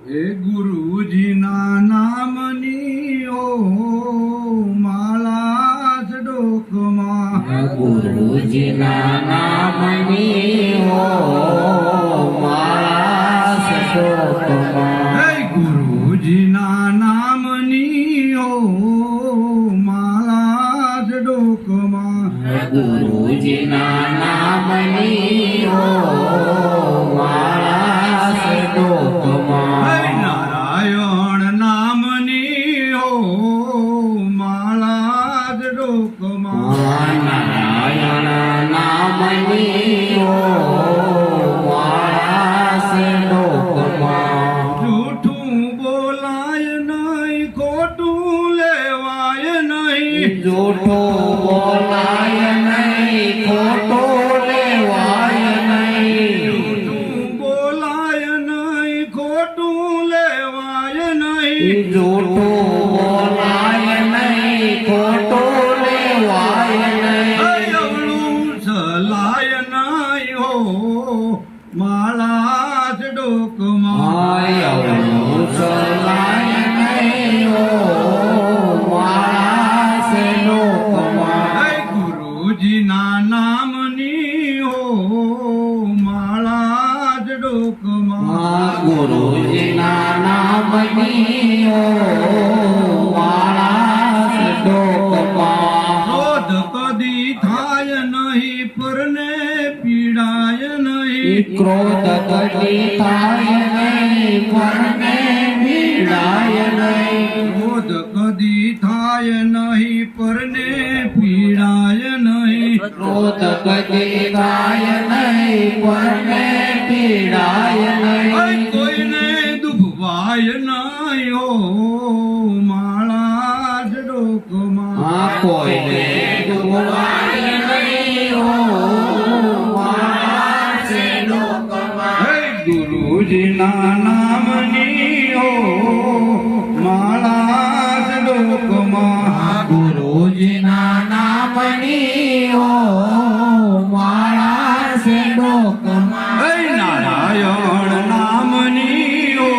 એ ગુરુજીના નામની ઓ માળા ડોકમાં, ગુરુજીના નામની ઓ માળા ડોકમાં, હે ગુરુજીના નામની ઓ માળા ડોકમાં, ગુરુજીના નામની ઓ માળા ડોકમાં, હે નારાયણ નામની ઓ માળા ડોકમાં, નારાયણ નામની ઓ માળા ડોકમાં, જૂઠું બોલાય નહીં, ખોટું લેવાય નહીં, જૂઠો બોલાય નહીં, ખોટો લેવાય નહીં, જૂઠું બોલાય નહીં, ખોટું લેવાય નહીં, જૂઠો બોલાય નહીં, ખોટો લેવાય નહીં, અવળું ચલાય નહીં હો માળા ડોકમાં, અવળું ચલાય નહીં ઓ માળા ડોકમાં, હે ગુરુજીના નામની હો માળા ડોકમાં, ગુરુજીના નામની ઓ માળા ડોકમાં, ક્રોધ કદી થાય નહીં, પરને પીડાય નહીં, ક્રોધ કદી થાય નહીં, પરને પીડાય નહીં, ક્રોધ કદી થાય નહીં, પરને પીડાય નહીં, ક્રોધ કદી થાય નહીં, પરને પીડાય નહીં, કોઈને દુભવાય નહીં હો માળા ડોકમાં, કોઈને ડૂબાય નહીં ઓ માળા ડોકમાં, હે ગુરુજીના નામની ઓ માળા ડોકમાં, ગુરુજીના નામની ઓ માળા ડોકમાં, હે નારાયણ નામની ઓ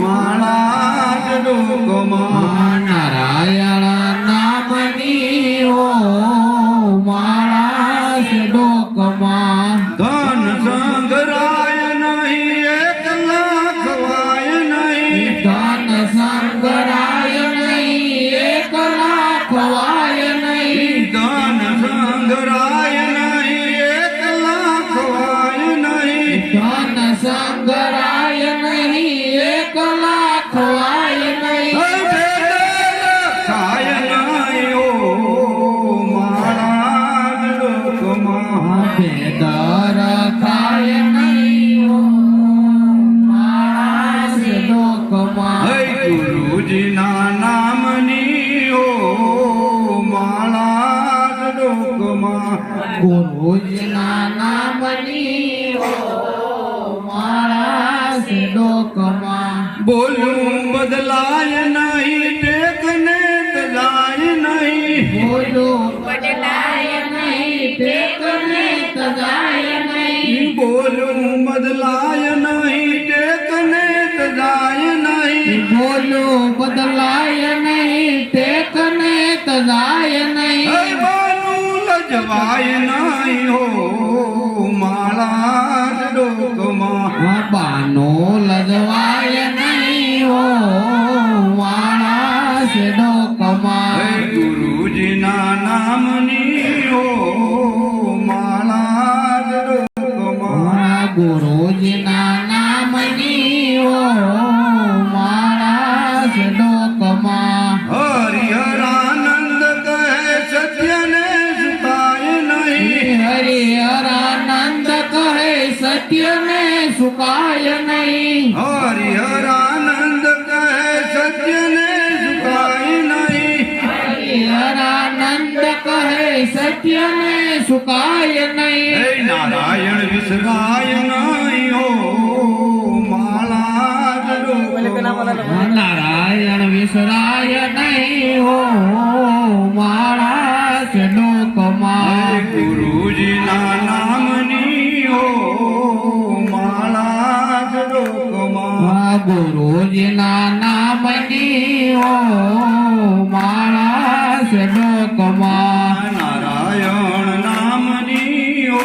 માળા ડોકમાં, નારાયણ નામની ઓ માળા ડોકમાં, ધન સંગરાય નહીં, એકલા ખવાય નહીં, ધન સંગરાય નહીં, એકલા ખવાય નહીં, ધન સંગરાય નહીં, એકલા ખવાય નહીં, ધન સંગરાય નહીં, એકલા ખવાય નહીં, ખાય નહીં ઓ માળા ડોકમાં, ભેદર ખાય નહીં ઓ માળા ડોકમાં, હે ગુરુજીના નામની ઓ માળા ડોકમાં, ગુરુજીના નામની ઓ માળા ડોકમાં, બોલું બદલાય નહીં, ટેકને તજાય નહીં, બોલું બદલાય નહીં, ટેકને તજાય નહીં, બોલું બદલાય નહીં, ટેકને તજાય નહીં, બોલું બદલાય નહીં, ટેકને તજાય નહીં, હે બાનું લજવાય નહીં હો માળા ડોકમાં, બાનો લજવાય નહીં ઓ માળા ડોકમાં, હે ગુરુજીના નામની ઓ માળા ડોકમાં, ગુરુજીના નામની ઓ માળા ડોકમાં, હરિહરાનંદ કહે સત્યને સુતાય નહીં, હરિહરાનંદ કહે સત્યને સુકાય નહીં, હરિહરાનંદ કહે સત્યને સુકાય નહીં, હરિહરાનંદ કહે સત્યને સુકાય નહીં, હે નારાયણ વિસરાય નહીં હો માળા ડોકમાં, નારાયણ વિસરાય નહીં હો માળા ડોકમાં, ગુરુજીના નામની ઓ સતના નામની હો માળા છે ડોકમાં નારાયણ નામની ઓ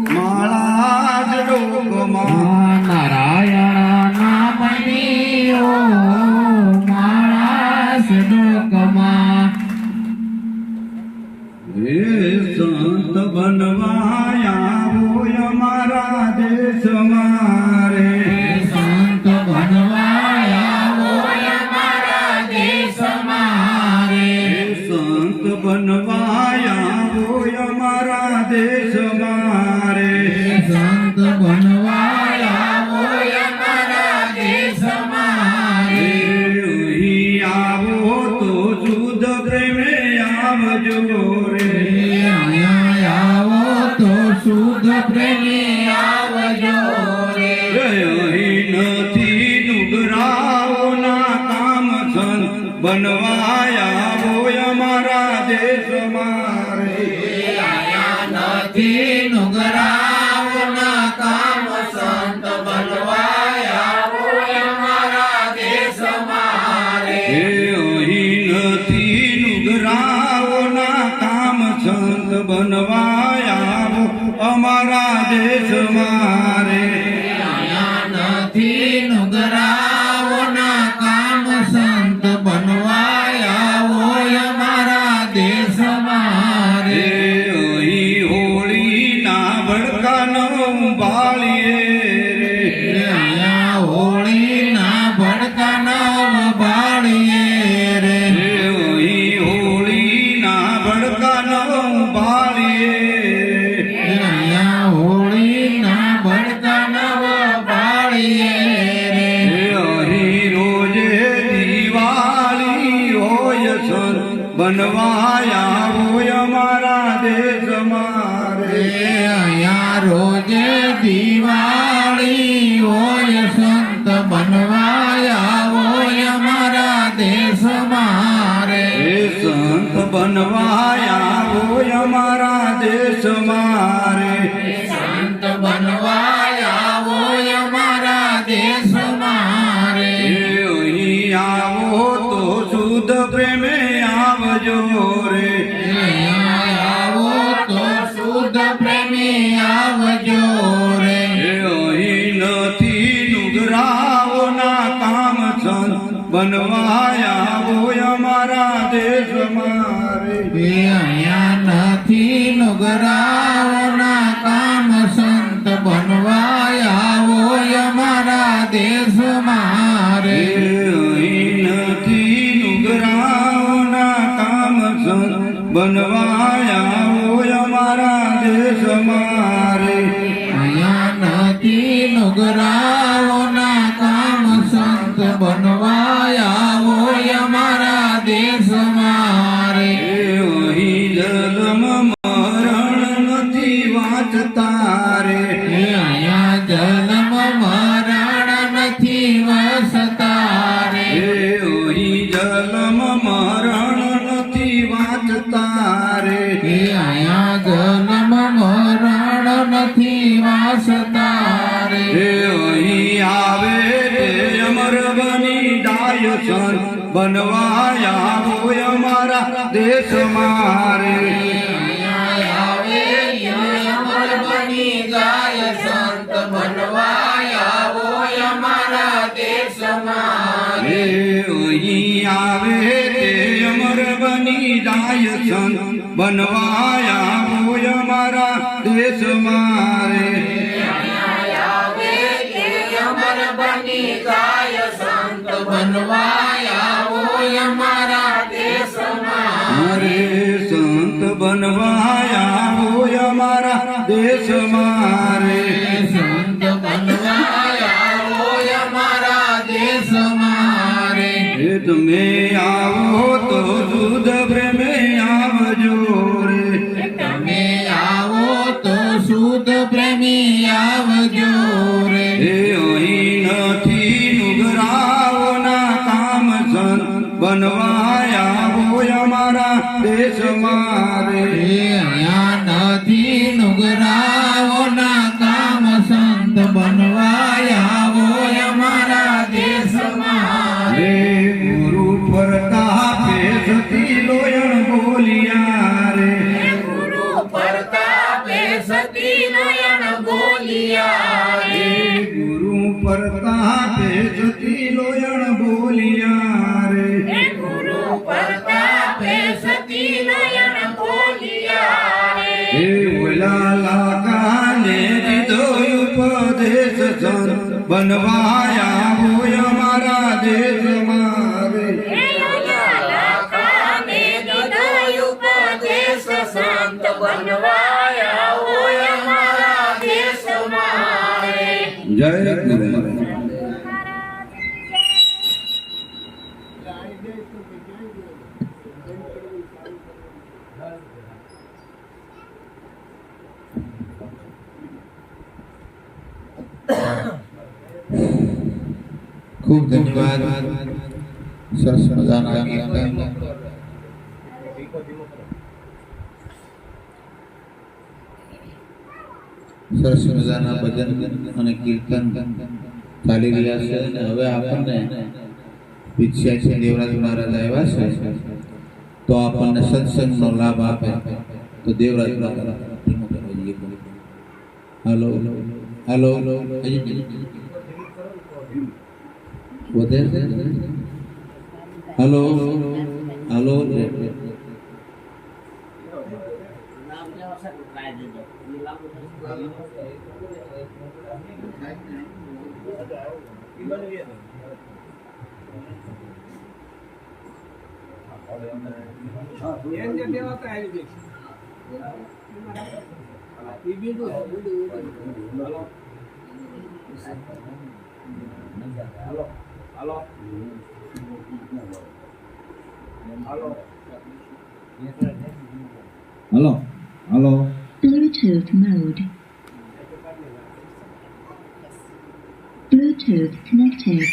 માળા જ ડોકમાં નારાયણ નામની હો માળા છે ડોકમાં હે સંત બનવાયા હોય અમારા દેશમાં રે સંત બનવાયા હોય મારા દેશમાં રે સંત બનવાયા હોય અમારા દેશમાં રે સંત બનવાયા હોય મારા દેશમાં રે અહીં આવો તો શુદ્ધ પ્રેમે આવજો રે અહીંયા આવો તો શુદ્ધ પ્રેમી આવજો રે અહીં નથી નુગરાઓના કામ સંત બનવાયા હોય અમારા દેશમાં રે આયા નથી નુગરાઓના કામ સંત બનવાયા હોય મારા દેશમાં રે હે અહીં નથી નુગરાઓના કામ સંત બનવાયા હો અમારા દેશમાં રે આયા નથી નુગરાઓના કામ સંત બનવાયા હોય મારા દેશમાં હે રે અહીં હોળીના ભડકાનો બાળીએ રે અહીંયા હોળીના ભડકાના બાળીએ રે હે અહીં હોળીના ભડકાનો બાળીએ અહીંયા હોળીના ભડકાના બાળીએ રે હે અહીં રોજે દિવાળી હોય સંત બનવાયા હોય અમારા દેશમાં રે અહીંયા રોજે દિવાળી હોય સંત બનવાયા હોય મારા દેશમાં રે હે સંત બનવાયા હોય અમારા દેશમાં રે સંત બનવાયા હોય મારા દેશમાં રે હે અહીં આવો તો શુદ્ધ પ્રેમે આવજો રે આવો તો શુદ્ધ પ્રેમી આવજો રે હે અહીં નથી નુગરાઓના કામ સંત બનવાયા હોય અમારા દેશમાં રે અહીંયા નથી નુગરાઓના કામ સંત બનવાયા હોય મારા દેશમાં હે રે અહીં નથી નુગરાઓના કામ સંત બનવાયા હોય અમારા દેશમાં રે અહીંયા નથી નુગરાઓના કામ સંત બનવાયા હોય મારા દેશમાં રે હે અહીં જન્મ મરણ નથી વાંચતા રે અહીંયા જન્મ મરણ નથી વસતા રે હે અહીં જન્મ મરણ નથી વાંચતા રે અહીંયા જન્મ મરણ નથી વાસતા રે હે અહીં આવે તે અમર બની જાય સંત બનવાયા હોય અમારા દેશમાં રે અહીંયા આવે અમર બની જાય સંત બનવાયા હોય અમારા દેશમાં હે અહીં આવે તે અમર બની જાય સંત બનવાયા હોય અમારા દેશમાં રે અમર બની જાય સંત બનવાયા હોય અમારા દેશમાં હરે સંત બનવાયા હોય અમારા દેશમાં રે સંત બનવાયા હોય અમારા દેશમાં રે હે તમે આવો તો શુદ્ધ પ્રેમે આવજો રે તમે આવો તો શુદ્ધ પ્રેમી આવજો રે હે અહીં નથી નુગરાઓના કામ સંત બનવાયા હોય અમારા દેશમાં રે અહીંયા નથી નુગરાઓના કામ સંત બનવાયા હોય અમારા દેશ પ્રતાપે સતી લોયણ બોલિયા રે ગુરુ પ્રતાપે સતી નયન બોલિયા રે હે ઓલા કાને દીધો ઉપદેશ સંત બનવાયા હોય અમારા દેશમાં રે લાખાને દીધો ઉપદેશ સંત બનવાયા હોય અમારા દેશમાં રે. જય ગુરુ ખૂબ ધન્યવાદ. સરસ મજાના કીર્તન. સરસ મજાના ભજન અને કીર્તન ચાલી રહ્યા છે અને હવે આપણને વિદ્યાર્થી દેવરાજ મહારાજ આવ્યા છે તો આપણને સત્સંગનો લાભ આપે તો દેવરાજ મહારાજ હાલો હાલો વધે છે હાલો હાલો hello hello Bluetooth mode. Bluetooth connected.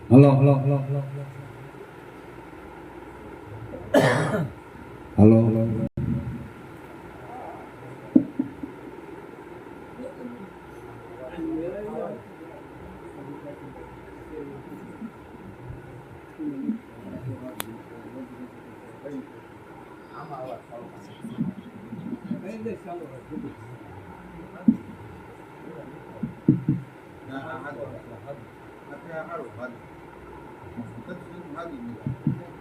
Hello hello hello hello હારું